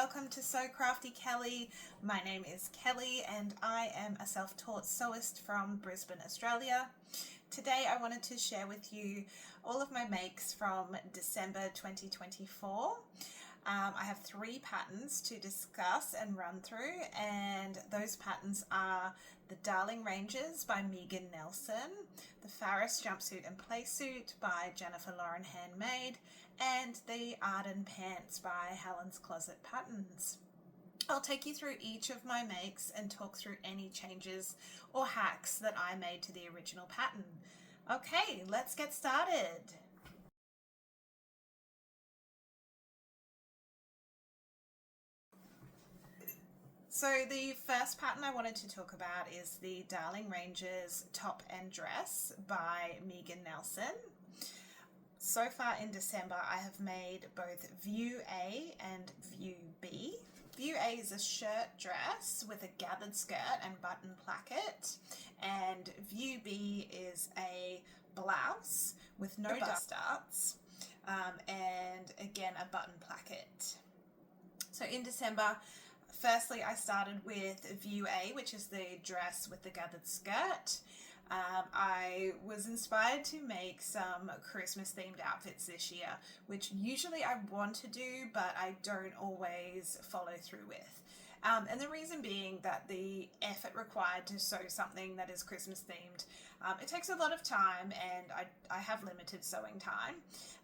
welcome to Sew Crafty Kelly. My name is Kelly and I am a self-taught sewist from Brisbane, Australia. Today I wanted to share with you all of my makes from December 2024. I have 3 patterns to discuss and run through, and those patterns are the Darling Ranges by Nielsen, the Farris Jumpsuit and Playsuit by Jennifer Lauren Handmade, and the Arden Pants by Helens Closet Patterns. I'll take you through each of my makes and talk through any changes or hacks that I made to the original pattern. Okay, let's get started. So the first pattern I wanted to talk about is the Darling Ranges Top and Dress by Nielsen. So far in December I have made both View A and View B. View A is a shirt dress with a gathered skirt and button placket, and View B is a blouse with no bust darts and again a button placket. So in December, firstly, I started with View A, which is the dress with the gathered skirt. I was inspired to make some Christmas themed outfits this year, which usually I want to do, but I don't always follow through with. And the reason being that the effort required to sew something that is Christmas themed, it takes a lot of time, and I have limited sewing time,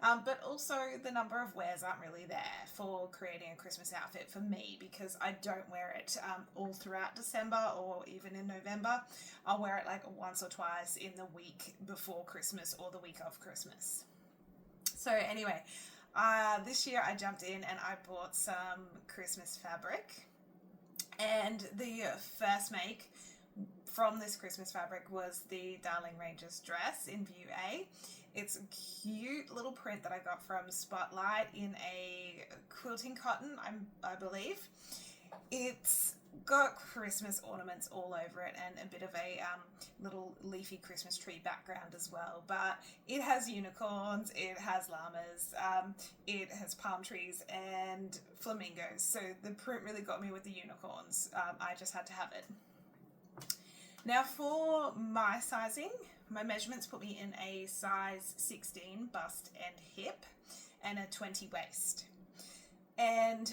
but also the number of wears aren't really there for creating a Christmas outfit for me, because I don't wear it all throughout December or even in November. I'll wear it like once or twice in the week before Christmas or the week of Christmas. So anyway, this year I jumped in and I bought some Christmas fabric. And the first make from this Christmas fabric was the Darling Ranges dress in View A. It's a cute little print that I got from Spotlight in a quilting cotton, I believe. It's got Christmas ornaments all over it and a bit of a little leafy Christmas tree background as well, but it has unicorns, it has llamas, it has palm trees and flamingos, so the print really got me with the unicorns. I just had to have it. Now for my sizing, my measurements put me in a size 16 bust and hip and a 20 waist. And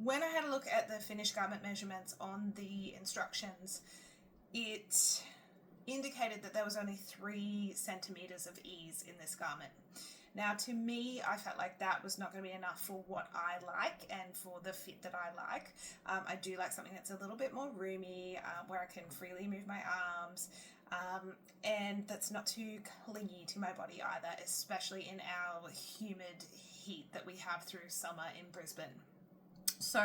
when I had a look at the finished garment measurements on the instructions, it indicated that there was only 3 centimeters of ease in this garment. Now to me, I felt like that was not going to be enough for what I like and for the fit that I like. I do like something that's a little bit more roomy, where I can freely move my arms, and that's not too clingy to my body either, especially in our humid heat that we have through summer in Brisbane. So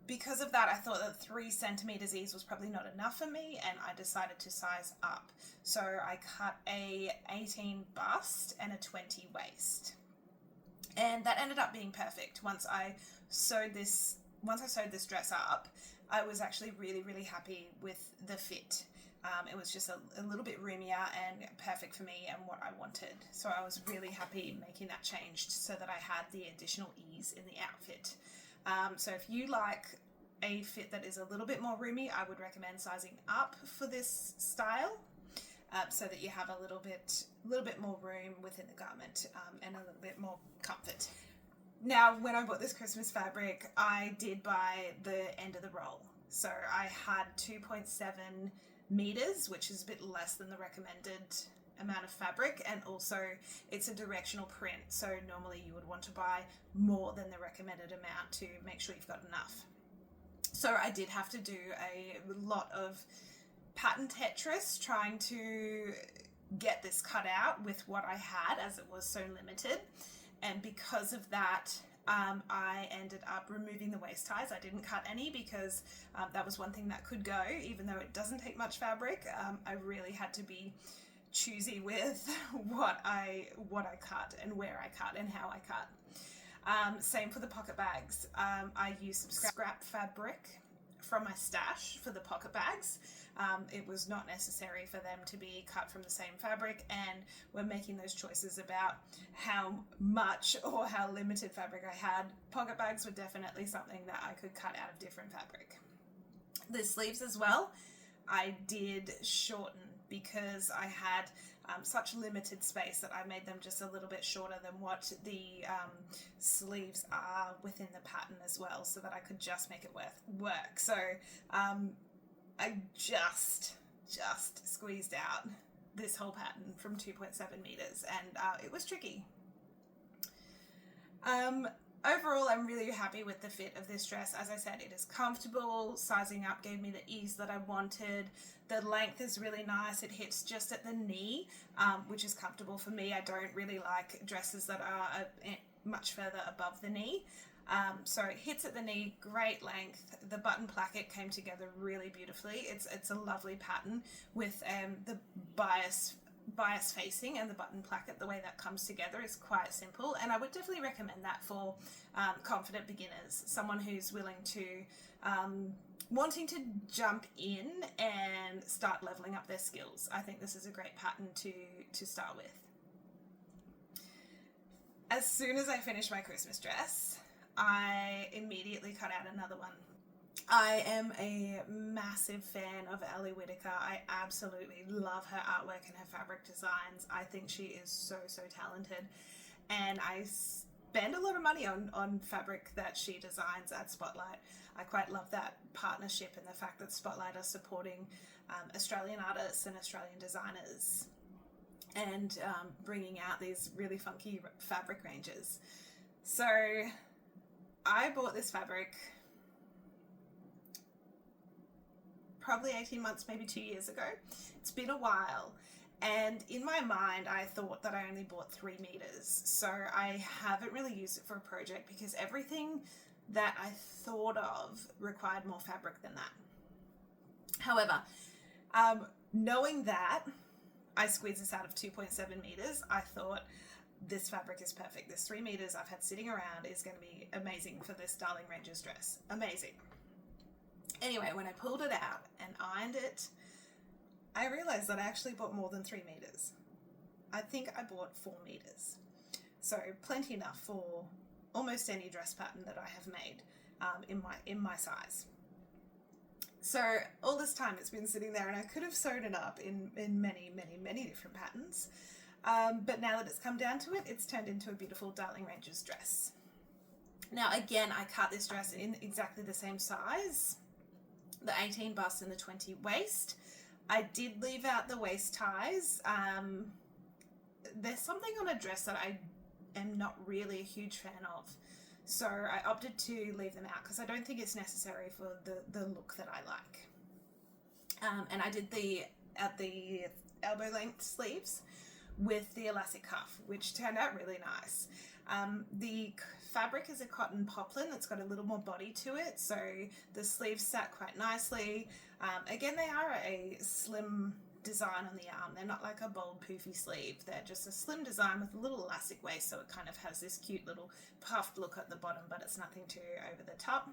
because of that, I thought that 3 centimeters ease was probably not enough for me, and I decided to size up. So I cut a 18 bust and a 20 waist, and that ended up being perfect. Once I sewed this dress up, I was actually really happy with the fit. It was just a little bit roomier and perfect for me and what I wanted. So I was really happy making that change so that I had the additional ease in the outfit. So if you like a fit that is a little bit more roomy, I would recommend sizing up for this style, so that you have a little bit more room within the garment, and a little bit more comfort. Now, when I bought this Christmas fabric, I did buy the end of the roll. So I had 2.7 meters, which is a bit less than the recommended amount of fabric, and also it's a directional print, so normally you would want to buy more than the recommended amount to make sure you've got enough. So I did have to do a lot of pattern Tetris trying to get this cut out with what I had, as it was so limited, and because of that I ended up removing the waist ties. I didn't cut any because that was one thing that could go, even though it doesn't take much fabric. I really had to be choosy with what I cut and where I cut and how I cut. Same for the pocket bags. I used some scrap fabric from my stash for the pocket bags. It was not necessary for them to be cut from the same fabric, and when making those choices about how much or how limited fabric I had, pocket bags were definitely something that I could cut out of different fabric. The sleeves as well, I did shorten because I had such limited space that I made them just a little bit shorter than what the sleeves are within the pattern as well, so that I could just make it work. So I just squeezed out this whole pattern from 2.7 meters, and it was tricky. Overall, I'm really happy with the fit of this dress. As I said, it is comfortable. Sizing up gave me the ease that I wanted. The length is really nice. It hits just at the knee, which is comfortable for me. I don't really like dresses that are much further above the knee. So it hits at the knee, great length. The button placket came together really beautifully. It's a lovely pattern with the bias facing, and the button placket, the way that comes together is quite simple, and I would definitely recommend that for confident beginners, someone who's willing to wanting to jump in and start leveling up their skills. I think this is a great pattern to start with. As soon as I finished my Christmas dress, I immediately cut out another one. I am a massive fan of Ellie Whitaker. I absolutely love her artwork and her fabric designs. I think she is so talented, and I spend a lot of money on fabric that she designs at Spotlight. I quite love that partnership and the fact that Spotlight are supporting Australian artists and Australian designers, and bringing out these really funky fabric ranges. So I bought this fabric probably 18 months, maybe 2 years ago. It's been a while, and in my mind I thought that I only bought 3 meters, so I haven't really used it for a project because everything that I thought of required more fabric than that. However, knowing that I squeezed this out of 2.7 meters, I thought this fabric is perfect. This 3 meters I've had sitting around is going to be amazing for this Darling Ranges dress. Amazing. Anyway, when I pulled it out and ironed it, I realized that I actually bought more than 3 meters. I think I bought 4 meters. So plenty enough for almost any dress pattern that I have made in my size. So all this time it's been sitting there, and I could have sewn it up in many different patterns. But now that it's come down to it, it's turned into a beautiful Darling Ranges dress. Now again, I cut this dress in exactly the same size, the 18 bust and the 20 waist. I did leave out the waist ties. There's something on a dress that I am not really a huge fan of, so I opted to leave them out because I don't think it's necessary for the look that I like. And I did at the elbow length sleeves with the elastic cuff, which turned out really nice. The fabric is a cotton poplin that's got a little more body to it, so the sleeves sat quite nicely. Again, they are a slim design on the arm. They're not like a bold poofy sleeve. They're just a slim design with a little elastic waist, so it kind of has this cute little puffed look at the bottom, but it's nothing too over the top.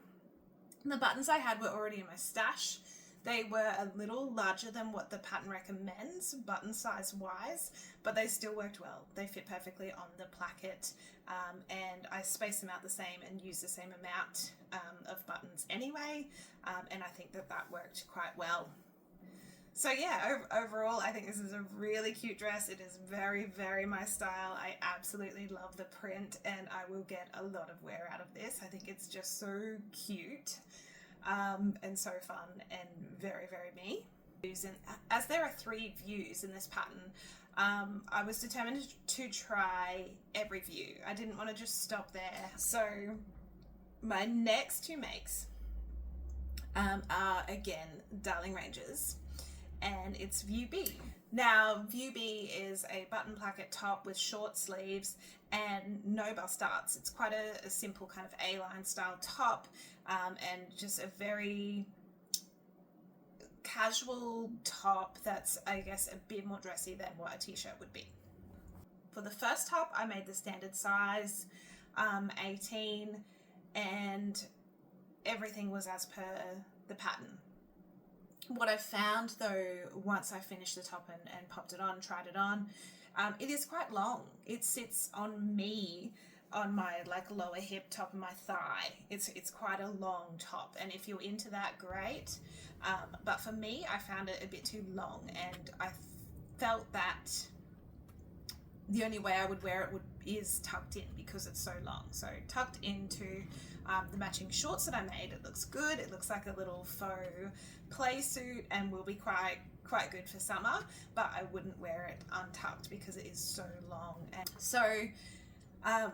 And the buttons I had were already in my stash. They were a little larger than what the pattern recommends, button size wise, but they still worked well. They fit perfectly on the placket, and I spaced them out the same and used the same amount of buttons anyway, and I think that worked quite well. So yeah, overall, I think this is a really cute dress. It is very my style. I absolutely love the print, and I will get a lot of wear out of this. I think it's just so cute. And so fun and very me. As there are 3 views in this pattern, I was determined to try every view. I didn't want to just stop there. So my next 2 makes are again Darling Ranges, and it's View B. Now, View B is a button placket top with short sleeves and no bust darts. It's quite a simple kind of A-line style top, and just a very casual top that's, I guess, a bit more dressy than what a t-shirt would be. For the first top, I made the standard size, 18, and everything was as per the pattern. What I found though, once I finished the top and popped it on, tried it on, it is quite long. It sits on me, on my like lower hip, top of my thigh. It's quite a long top, and if you're into that, great. But for me, I found it a bit too long, and I felt that the only way I would wear it is tucked in because it's so long. So tucked into the matching shorts that I made, it looks good. It looks like a little faux play suit and will be quite good for summer, but I wouldn't wear it untucked because it is so long. And so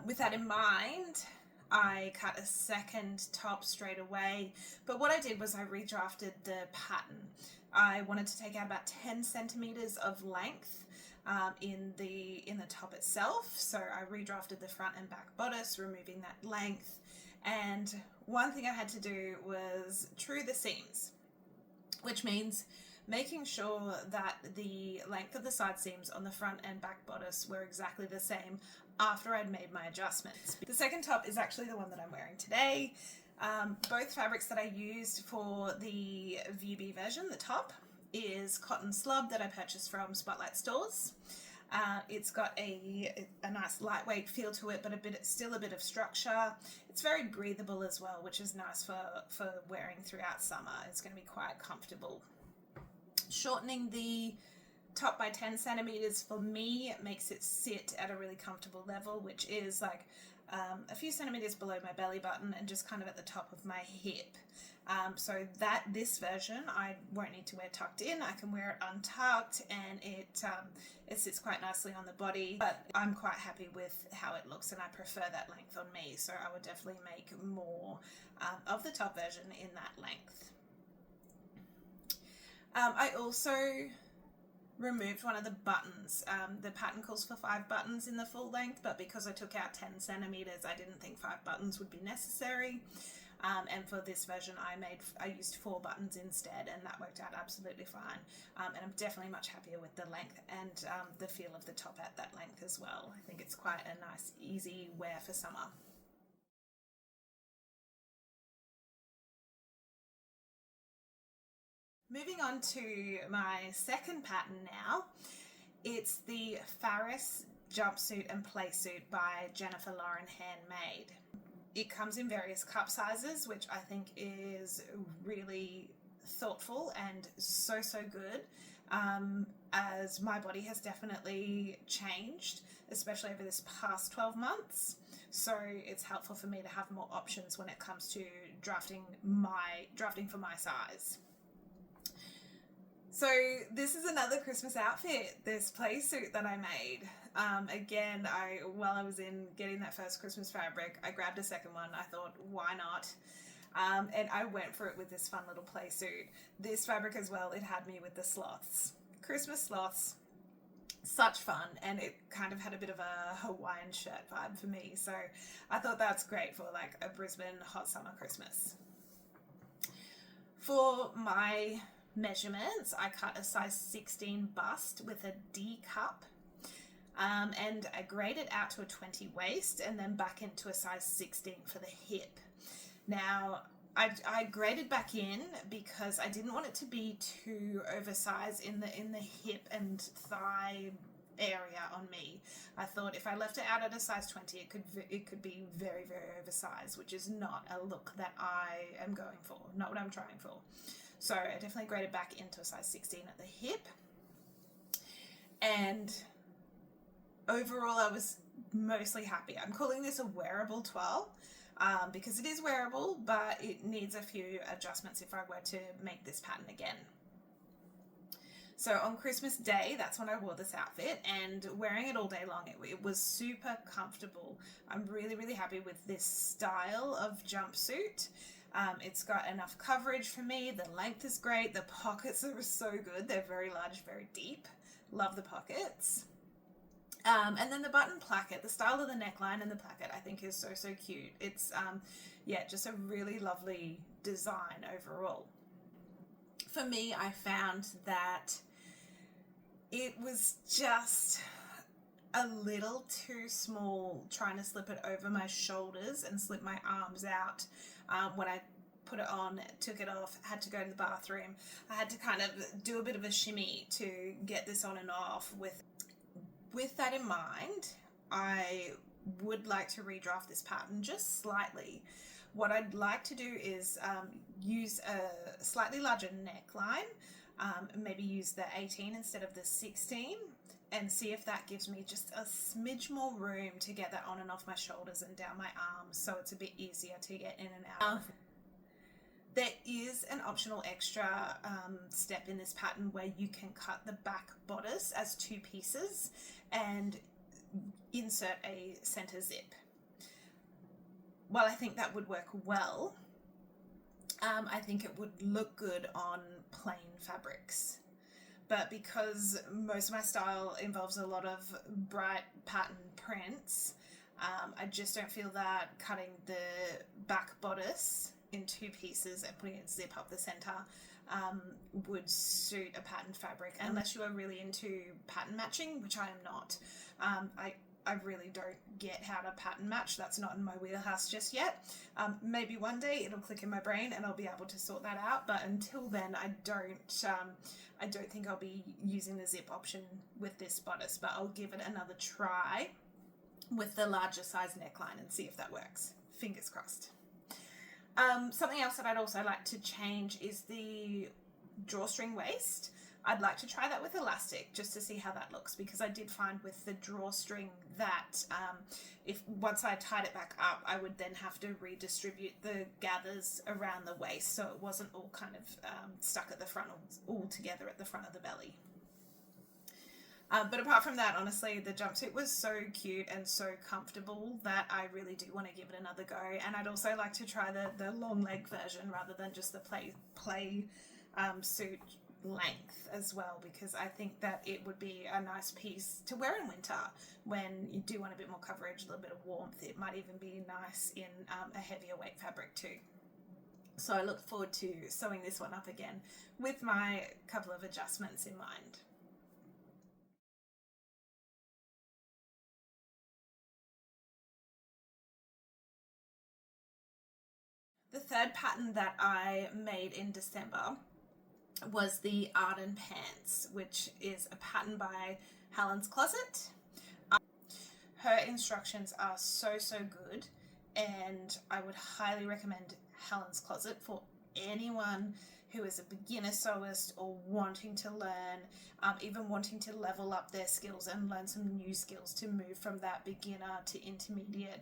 with that in mind, I cut a second top straight away, but what I did was I redrafted the pattern. I wanted to take out about 10 centimeters of length in the top itself, so I redrafted the front and back bodice, removing that length. And one thing I had to do was true the seams, which means making sure that the length of the side seams on the front and back bodice were exactly the same after I'd made my adjustments. The second top is actually the one that I'm wearing today. Both fabrics that I used for the VB version, the top, is cotton slub that I purchased from Spotlight Stores. It's got a nice lightweight feel to it, but still a bit of structure. It's very breathable as well, which is nice for wearing throughout summer. It's going to be quite comfortable. Shortening the top by 10 centimeters for me makes it sit at a really comfortable level, which is like a few centimeters below my belly button and just kind of at the top of my hip. So this version I won't need to wear tucked in. I can wear it untucked, and it sits quite nicely on the body, but I'm quite happy with how it looks and I prefer that length on me, so I would definitely make more of the top version in that length. I also removed one of the buttons. The pattern calls for 5 buttons in the full length, but because I took out 10 centimeters, I didn't think 5 buttons would be necessary. And for this version, I used 4 buttons instead, and that worked out absolutely fine. And I'm definitely much happier with the length and the feel of the top at that length as well. I think it's quite a nice, easy wear for summer. Moving on to my second pattern now. It's the Farris Jumpsuit and Playsuit by Jennifer Lauren Handmade. It comes in various cup sizes, which I think is really thoughtful and so good, as my body has definitely changed, especially over this past 12 months. So it's helpful for me to have more options when it comes to drafting for my size. So this is another Christmas outfit, this play suit that I made. Again, while I was in getting that first Christmas fabric, I grabbed a second one. I thought, why not? And I went for it with this fun little play suit. This fabric as well, it had me with the sloths. Christmas sloths, such fun, and it kind of had a bit of a Hawaiian shirt vibe for me. So I thought that's great for like a Brisbane hot summer Christmas. For my measurements, I cut a size 16 bust with a D cup, and I graded out to a 20 waist and then back into a size 16 for the hip. Now I graded back in because I didn't want it to be too oversized in the hip and thigh area on me. I thought if I left it out at a size 20, it could be very oversized, which is not a look that I am going for, not what I'm trying for. So I definitely graded back into a size 16 at the hip. And overall, I was mostly happy. I'm calling this a wearable 12 because it is wearable, but it needs a few adjustments if I were to make this pattern again. So on Christmas Day, that's when I wore this outfit, and wearing it all day long, it was super comfortable. I'm really happy with this style of jumpsuit. It's got enough coverage for me. The length is great. The pockets are so good. They're very large, very deep. Love the pockets. And then the button placket, the style of the neckline and the placket, I think is so cute. It's, just a really lovely design overall. For me, I found that it was just a little too small trying to slip it over my shoulders and slip my arms out when I put it on, took it off, had to go to the bathroom. I had to kind of do a bit of a shimmy to get this on and off. With that in mind, I would like to redraft this pattern just slightly. What I'd like to do is use a slightly larger neckline, maybe use the 18 instead of the 16, and see if that gives me just a smidge more room to get that on and off my shoulders and down my arms, so it's a bit easier to get in and out of. There is an optional extra step in this pattern where you can cut the back bodice as 2 pieces and insert a center zip. While I think that would work well, I think it would look good on plain fabrics. But because most of my style involves a lot of bright pattern prints, I just don't feel that cutting the back bodice in 2 pieces and putting a zip up the center would suit a pattern fabric, unless you are really into pattern matching, which I am not. I really don't get how to pattern match. That's not in my wheelhouse just yet. Maybe one day it'll click in my brain and I'll be able to sort that out. But until then, I don't think I'll be using the zip option with this bodice. But I'll give it another try with the larger size neckline and see if that works. Fingers crossed. Something else that I'd also like to change is the drawstring waist. I'd like to try that with elastic just to see how that looks, because I did find with the drawstring that if once I tied it back up, I would then have to redistribute the gathers around the waist so it wasn't all kind of stuck at the front, all together at the front of the belly. But apart from that, honestly, the jumpsuit was so cute and so comfortable that I really do want to give it another go. And I'd also like to try the long leg version rather than just the play suit length as well, because I think that it would be a nice piece to wear in winter when you do want a bit more coverage, a little bit of warmth. It might even be nice in a heavier weight fabric too. So I look forward to sewing this one up again with my couple of adjustments in mind. The third pattern that I made in December was the Arden pants, which is a pattern by Helens Closet. Her instructions are so good, and I would highly recommend Helens Closet for anyone who is a beginner sewist or wanting to learn, even wanting to level up their skills and learn some new skills to move from that beginner to intermediate,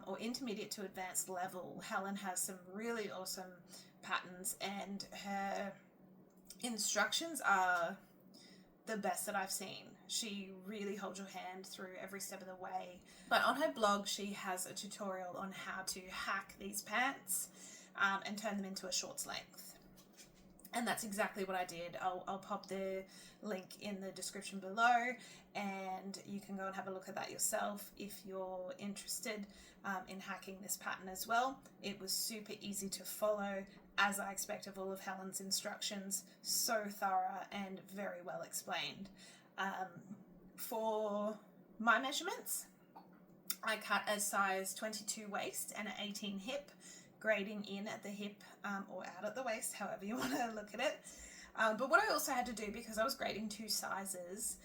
or intermediate to advanced level. Helen has some really awesome patterns, and her instructions are the best that I've seen. She really holds your hand through every step of the way. But on her blog, she has a tutorial on how to hack these pants and turn them into a shorts length. And that's exactly what I did. I'll pop the link in the description below, and you can go and have a look at that yourself if you're interested in hacking this pattern as well. It was super easy to follow, as I expect of all of Helen's instructions. So thorough and very well explained. For my measurements, I cut a size 22 waist and an 18 hip, grading in at the hip or out at the waist, however you want to look at it. But what I also had to do, because I was grading 2 sizes,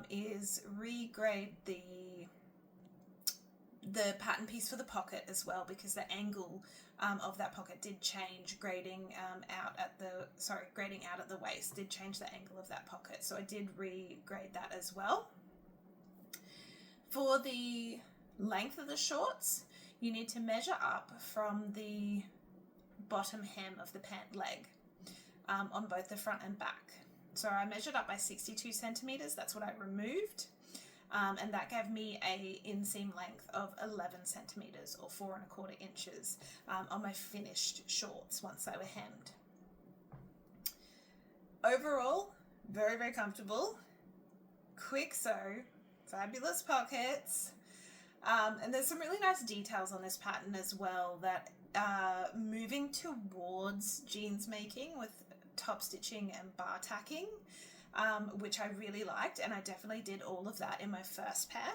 is regrade the pattern piece for the pocket as well, because the angle of that pocket did change. Grading out at the waist did change the angle of that pocket, so I did regrade that as well. For the length of the shorts, you need to measure up from the bottom hem of the pant leg on both the front and back. So I measured up by 62 centimeters. That's what I removed. And that gave me a inseam length of 11 centimeters or 4 1/4 inches on my finished shorts once they were hemmed. Overall, very, very comfortable. Quick sew, fabulous pockets. And there's some really nice details on this pattern as well that are moving towards jeans making with top stitching and bar tacking, which I really liked, and I definitely did all of that in my first pair.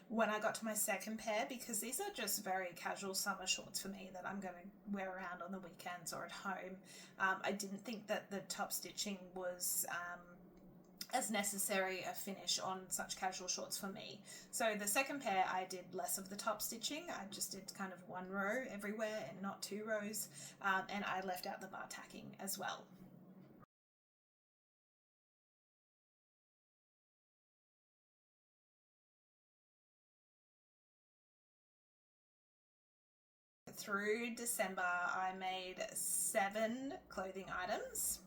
when I got to my second pair, because these are just very casual summer shorts for me that I'm going to wear around on the weekends or at home, I didn't think that the top stitching was as necessary a finish on such casual shorts for me. So the second pair I did less of the top stitching. I just did kind of one row everywhere and not two rows, and I left out the bar tacking as well. Through December I made 7 clothing items,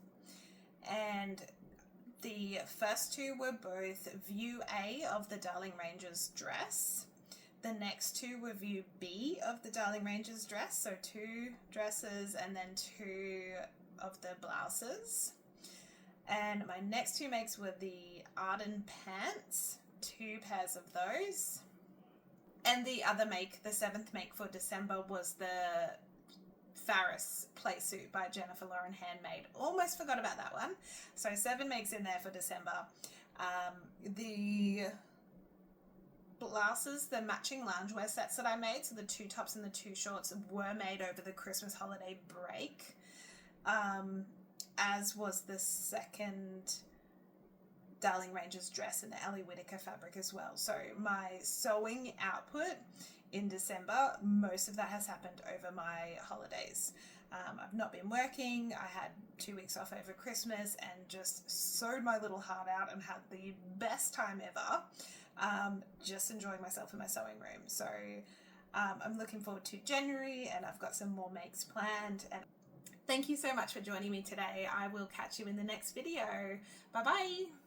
and the first 2 were both view A of the Darling Ranger's dress. The next 2 were view B of the Darling Ranger's dress, so 2 dresses and then 2 of the blouses. And my next 2 makes were the Arden pants, 2 pairs of those. And the other make, the 7th make for December, was the Farris Playsuit by Jennifer Lauren Handmade. Almost forgot about that one. So 7 makes in there for December. The blouses, the matching loungewear sets that I made, so the 2 tops and the 2 shorts, were made over the Christmas holiday break, as was the second Darling Ranger's dress in the Ellie Whittaker fabric as well. So my sewing output in December, most of that has happened over my holidays. I've not been working. I had 2 weeks off over Christmas and just sewed my little heart out and had the best time ever, just enjoying myself in my sewing room. So I'm looking forward to January, and I've got some more makes planned. And thank you so much for joining me today. I will catch you in the next video. Bye bye.